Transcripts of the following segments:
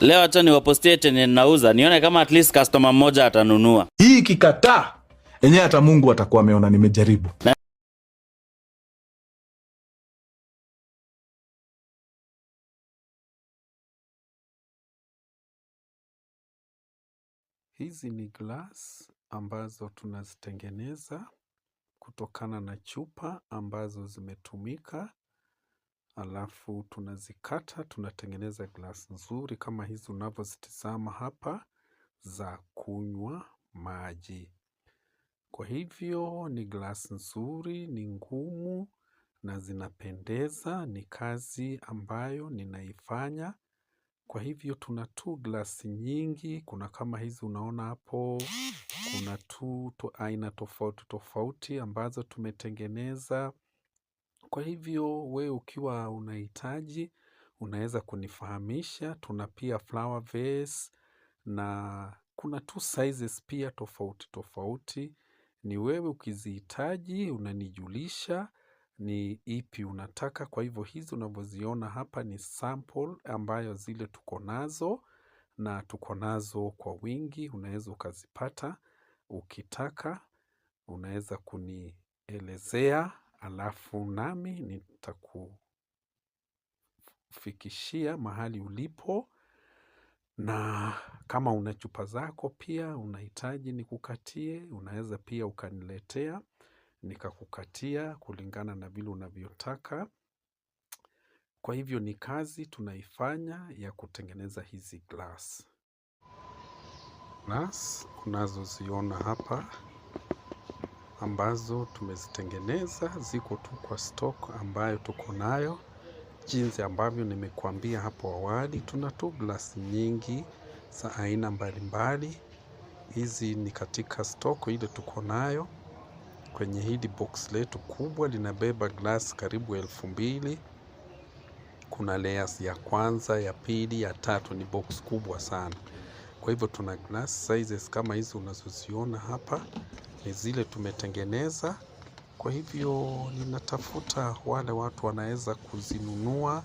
Leo acha niwapostie chenye ninauza, nione kama at least customer mmoja atanunua. Hii kikataa, enyewe hata Mungu atakuwa ameona nimejaribu. Hizi ni glass ambazo tunazitengeneza kutokana na chupa ambazo zimetumika. Alafu tunazikata, tunatengeneza glass nzuri kama hizi unavyozitazama hapa za kunywa maji. Kwa hivyo ni glass nzuri, ni ngumu na zinapendeza, ni kazi ambayo ninaifanya. Kwa hivyo tuna tu glasi nyingi, kuna kama hizi unaona hapo, kuna tu aina tofauti tofauti ambazo tumetengeneza. Kwa hivyo we ukiwa unahitaji, unaweza kunifahamisha, tuna pia flower vase na kuna tu sizes pia tofauti tofauti. Ni wewe ukizihitaji, unanijulisha, ni ipi unataka. Kwa hivyo hizi unavyoziona hapa ni sample ambayo zile tuko nazo na tuko nazo kwa wingi. Unaweza ukazipata, ukitaka, unaweza kunielezea, alafu nami nitakufikishia mahali ulipo. Na kama una chupa zako pia unahitaji nikukatie, unaweza pia ukaniletea, nikakukatia kulingana na vile unavyotaka. Kwa hivyo ni kazi tunaifanya ya kutengeneza hizi glass. Glass unazoziona hapa ambazo tumezitengeneza ziko tu kwa stock ambayo tuko nayo. Jinsi ambavyo nimekuambia hapo awali, tuna tu glasi nyingi za aina mbalimbali. Hizi ni katika stock ile tuko nayo. Kwenye hili box letu kubwa linabeba glasi karibu 2000. Kuna layers ya kwanza, ya pili, ya tatu, ni box kubwa sana. Kwa hivyo tuna glass sizes kama hizi unazoziona hapa, ni zile tumetengeneza. Kwa hivyo ninatafuta wale watu wanaweza kuzinunua.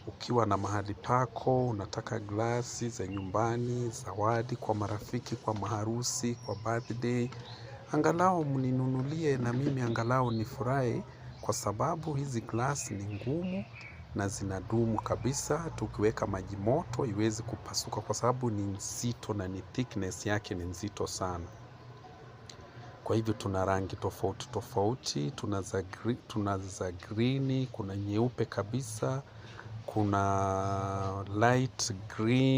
Ukiwa na mahali pako, unataka glasi za nyumbani, zawadi kwa marafiki, kwa maharusi, kwa birthday, angalau mninunulie na mimi angalau nifurahi, kwa sababu hizi glasi ni ngumu na zinadumu kabisa. Tukiweka maji moto iwezi kupasuka kwa sababu ni nzito na ni thickness yake ni nzito sana. Kwa hivyo tuna rangi tofauti tofauti, tuna za green, kuna nyeupe kabisa, kuna light green.